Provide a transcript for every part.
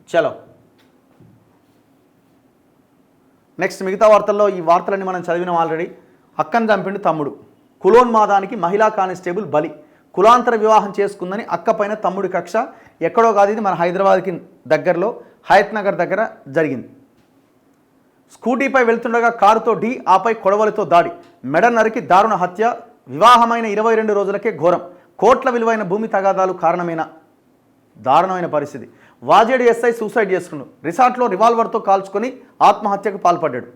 చలో నెక్స్ట్ మిగతా వార్తల్లో ఈ వార్తలన్నీ మనం చదివినాం ఆల్రెడీ. అక్కను చంపిండు తమ్ముడు, కులోన్మాదానికి మహిళా కానిస్టేబుల్ బలి, కులాంతర వివాహం చేసుకుందని అక్క పైన తమ్ముడి కక్ష. ఎక్కడో కాదు, ఇది మన హైదరాబాద్కి దగ్గరలో హయత్ నగర్ దగ్గర జరిగింది. స్కూటీపై వెళ్తుండగా కారుతో ఢీ, ఆపై కొడవలితో దాడి, మెడ నరికి దారుణ హత్య. వివాహమైన 22 రోజులకే ఘోరం, కోట్ల విలువైన భూమి తగాదాలు కారణమైన దారుణమైన పరిస్థితి. వాజేడు ఎస్ఐ సూసైడ్ చేసుకున్నాడు. రిసార్ట్లో రివాల్వర్తో కాల్చుకొని ఆత్మహత్యకు పాల్పడ్డాడు.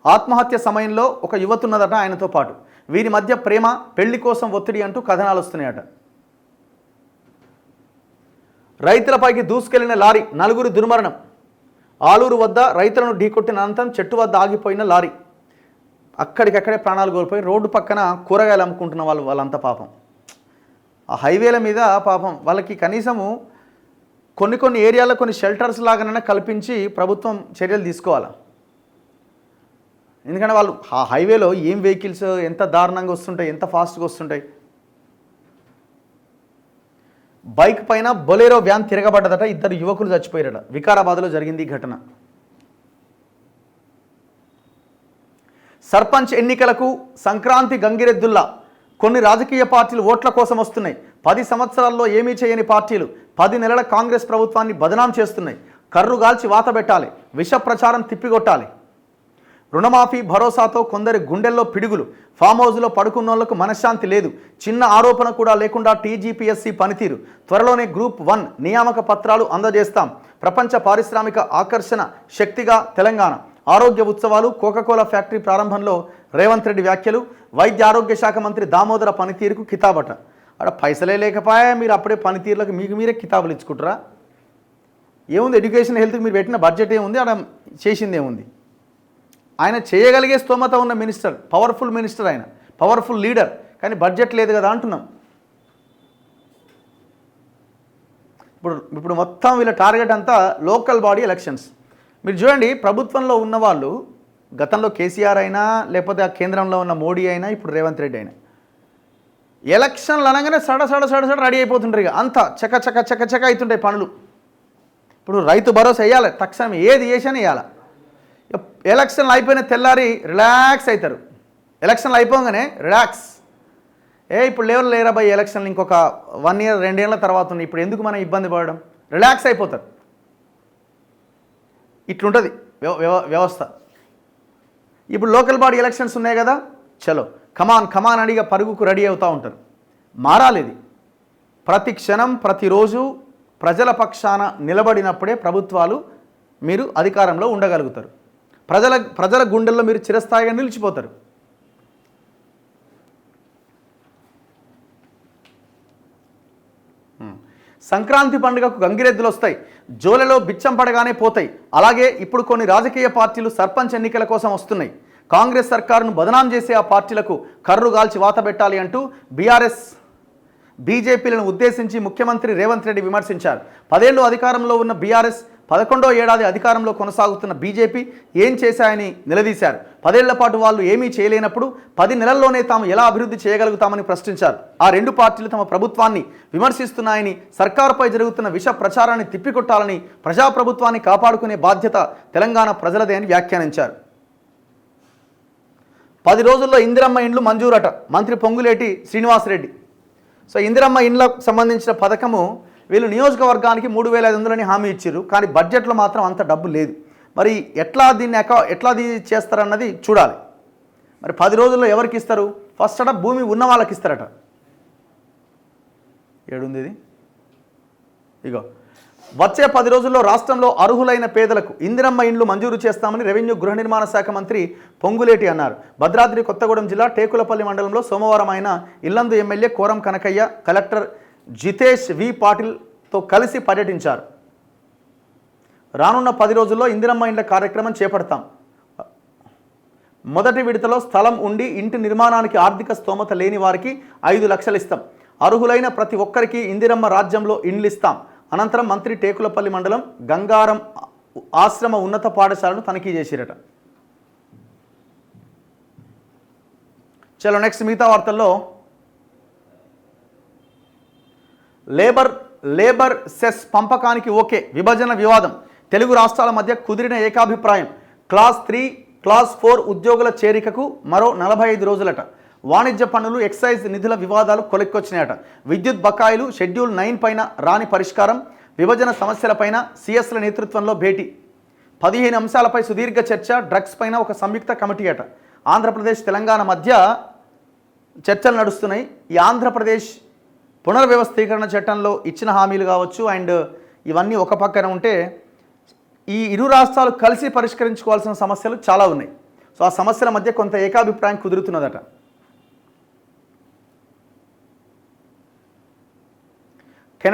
ఆత్మహత్య సమయంలో ఒక యువతి ఉన్నదట ఆయనతో పాటు. వీరి మధ్య ప్రేమ, పెళ్లి కోసం ఒత్తిడి అంటూ కథనాలు వస్తున్నాయట. రైతులపైకి దూసుకెళ్లిన లారీ, 4 దుర్మరణం. ఆలూరు వద్ద రైతులను ఢీకొట్టిన అనంతరం చెట్టు వద్ద ఆగిపోయిన లారీ, అక్కడికక్కడే ప్రాణాలు కోల్పోయి రోడ్డు పక్కన కూరగాయలు అమ్ముకుంటున్న వాళ్ళంతా పాపం. ఆ హైవేల మీద పాపం వాళ్ళకి కనీసము కొన్ని ఏరియాలో కొన్ని షెల్టర్స్ లాగానైనా కల్పించి ప్రభుత్వం చర్యలు తీసుకోవాలి. ఎందుకంటే వాళ్ళు ఆ హైవేలో ఏం వెహికల్స్ ఎంత దారుణంగా వస్తుంటాయి, ఎంత ఫాస్ట్గా వస్తుంటాయి. బైక్ పైన బొలేరో వ్యాన్ తిరగబడ్డదట, 2 యువకులు చచ్చిపోయారట. వికారాబాద్లో జరిగింది ఈ ఘటన. సర్పంచ్ ఎన్నికలకు సంక్రాంతి గంగిరెద్దుల్లా కొన్ని రాజకీయ పార్టీలు ఓట్ల కోసం వస్తున్నాయి. 10 సంవత్సరాల్లో ఏమీ చేయని పార్టీలు 10 నెలల కాంగ్రెస్ ప్రభుత్వాన్ని బదనాం చేస్తున్నాయి. కర్రుగాల్చి వాత పెట్టాలి, విష ప్రచారం తిప్పికొట్టాలి. రుణమాఫీ భరోసాతో కొందరి గుండెల్లో పిడుగులు, ఫామ్ హౌస్లో పడుకున్నోళ్లకు మనశ్శాంతి లేదు. చిన్న ఆరోపణ కూడా లేకుండా టీజీపీఎస్సీ పనితీరు. త్వరలోనే గ్రూప్ 1 నియామక పత్రాలు అందజేస్తాం. ప్రపంచ పారిశ్రామిక ఆకర్షణ శక్తిగా తెలంగాణ. ఆరోగ్య ఉత్సవాలు, కోకాకోలా ఫ్యాక్టరీ ప్రారంభంలో రేవంత్ రెడ్డి వ్యాఖ్యలు. వైద్య ఆరోగ్య శాఖ మంత్రి దామోదర పనితీరుకు కితాబట. అక్కడ పైసలే లేకపోయా, మీరు అప్పుడే పనితీరులకు మీకు మీరే కితాబులు ఇచ్చుకుంటారా? ఏముంది, ఎడ్యుకేషన్ హెల్త్కి మీరు పెట్టిన బడ్జెట్ ఏముంది, అక్కడ చేసింది ఏముంది? ఆయన చేయగలిగే స్తోమత ఉన్న మినిస్టర్, పవర్ఫుల్ మినిస్టర్, ఆయన పవర్ఫుల్ లీడర్, కానీ బడ్జెట్ లేదు కదా అంటున్నాం. ఇప్పుడు మొత్తం వీళ్ళ టార్గెట్ అంతా లోకల్ బాడీ ఎలక్షన్స్. మీరు చూడండి, ప్రభుత్వంలో ఉన్నవాళ్ళు గతంలో కేసీఆర్ అయినా లేకపోతే ఆ కేంద్రంలో ఉన్న మోడీ అయినా ఇప్పుడు రేవంత్ రెడ్డి అయినా ఎలక్షన్లు అనగానే సడ రెడీ అయిపోతుంటారు. ఇక అంతా చక అవుతుంటాయి పనులు. ఇప్పుడు రైతు భరోసా వేయాలి, తక్షణం ఏది చేసినా వేయాలి. ఎలక్షన్లు అయిపోయిన తెల్లారి రిలాక్స్ అవుతారు. ఎలక్షన్లు అయిపోగానే రిలాక్స్, ఇప్పుడు లేరా బై ఎలక్షన్లు ఇంకొక 1 ఇయర్ 2 ఏళ్ళ తర్వాత ఉన్నాయి, ఇప్పుడు ఎందుకు మనం ఇబ్బంది పడడం, రిలాక్స్ అయిపోతారు. ఇట్లుంటుంది వ్యవస్థ. ఇప్పుడు లోకల్ బాడీ ఎలక్షన్స్ ఉన్నాయి కదా, చలో కమాన్ అడిగా పరుగుకు రెడీ అవుతూ ఉంటారు. మారాలి ఇది. ప్రతి క్షణం ప్రతిరోజు ప్రజల పక్షాన నిలబడినప్పుడే ప్రభుత్వాలు మీరు అధికారంలో ఉండగలుగుతారు. ప్రజల గుండెల్లో మీరు చిరస్థాయిగా నిలిచిపోతారు. సంక్రాంతి పండుగకు గంగిరెద్దులు వస్తాయి, జోలెలో బిచ్చం పడగానే పోతాయి. అలాగే ఇప్పుడు కొన్ని రాజకీయ పార్టీలు సర్పంచ్ ఎన్నికల కోసం వస్తున్నాయి. కాంగ్రెస్ సర్కారును బదనాం చేసే ఆ పార్టీలకు కర్రుగాల్చి వాత పెట్టాలి అంటూ బీఆర్ఎస్ బీజేపీలను ఉద్దేశించి ముఖ్యమంత్రి రేవంత్ రెడ్డి విమర్శించారు. 10 ఏళ్లు అధికారంలో ఉన్న బీఆర్ఎస్ 11వ ఏడాది అధికారంలో కొనసాగుతున్న బీజేపీ ఏం చేశాయని నిలదీశారు. 10 ఏళ్ల పాటు వాళ్ళు ఏమీ చేయలేనప్పుడు 10 నెలల్లోనే తాము ఎలా అభివృద్ధి చేయగలుగుతామని ప్రశ్నించారు. ఆ 2 పార్టీలు తమ ప్రభుత్వాన్ని విమర్శిస్తున్నాయని, సర్కారుపై జరుగుతున్న విష ప్రచారాన్ని తిప్పికొట్టాలని, ప్రజాప్రభుత్వాన్ని కాపాడుకునే బాధ్యత తెలంగాణ ప్రజలదే అని వ్యాఖ్యానించారు. 10 రోజుల్లో ఇందిరమ్మ ఇండ్లు మంజూరట, మంత్రి పొంగులేటి శ్రీనివాసరెడ్డి. సో ఇందిరమ్మ ఇండ్లకు సంబంధించిన పథకము వీళ్ళు నియోజకవర్గానికి 3,500 హామీ ఇచ్చారు, కానీ బడ్జెట్లో మాత్రం అంత డబ్బు లేదు. మరి ఎట్లా చేస్తారన్నది చూడాలి. మరి 10 రోజుల్లో ఎవరికి ఇస్తారు? ఫస్ట్ అట భూమి ఉన్న వాళ్ళకి ఇస్తారట. ఏడుంది ఇది? ఇగో, వచ్చే 10 రోజుల్లో రాష్ట్రంలో అర్హులైన పేదలకు ఇందిరమ్మ ఇండ్లు మంజూరు చేస్తామని రెవెన్యూ గృహ నిర్మాణ శాఖ మంత్రి పొంగులేటి అన్నారు. భద్రాద్రి కొత్తగూడెం జిల్లా టేకులపల్లి మండలంలో సోమవారం ఆయన Yellandu MLA Koram Kanakaiah, collector Jitesh V పాటిల్తో కలిసి పర్యటించారు. రానున్న 10 రోజుల్లో ఇందిరమ్మ ఇండ్ల కార్యక్రమం చేపడతాం. మొదటి విడతలో స్థలం ఉండి ఇంటి నిర్మాణానికి ఆర్థిక స్తోమత లేని వారికి 5 లక్షలు ఇస్తాం. అర్హులైన ప్రతి ఒక్కరికి ఇందిరమ్మ రాజ్యంలో ఇండ్లు ఇస్తాం. అనంతరం మంత్రి టేకులపల్లి మండలం గంగారం ఆశ్రమ ఉన్నత పాఠశాలను తనిఖీ చేసిరట. చలో నెక్స్ట్ మిగతా వార్తల్లో, లేబర్ లేబర్ సెస్ పంపకానికి ఓకే, విభజన వివాదం. తెలుగు రాష్ట్రాల మధ్య కుదిరిన ఏకాభిప్రాయం. క్లాస్ 3, క్లాస్ 4 ఉద్యోగుల చేరికకు మరో 45 రోజులట. వాణిజ్య పన్నులు, ఎక్సైజ్ నిధుల వివాదాలు కొలెక్కొచ్చినాయట. విద్యుత్ బకాయిలు, షెడ్యూల్ 9 పైన రాని పరిష్కారం. విభజన సమస్యలపైన సిఎస్ల నేతృత్వంలో భేటీ. 15 అంశాలపై సుదీర్ఘ చర్చ. డ్రగ్స్ పైన ఒక సంయుక్త కమిటీ అట. ఆంధ్రప్రదేశ్ తెలంగాణ మధ్య చర్చలు నడుస్తున్నాయి. ఈ ఆంధ్రప్రదేశ్ పునర్వ్యవస్థీకరణ చట్టంలో ఇచ్చిన హామీలు కావచ్చు అండ్ ఇవన్నీ ఒక పక్కన ఉంటే, ఈ ఇరు రాష్ట్రాలు కలిసి పరిష్కరించుకోవాల్సిన సమస్యలు చాలా ఉన్నాయి. సో ఆ సమస్యల మధ్య కొంత ఏకాభిప్రాయం కుదురుతున్నదట.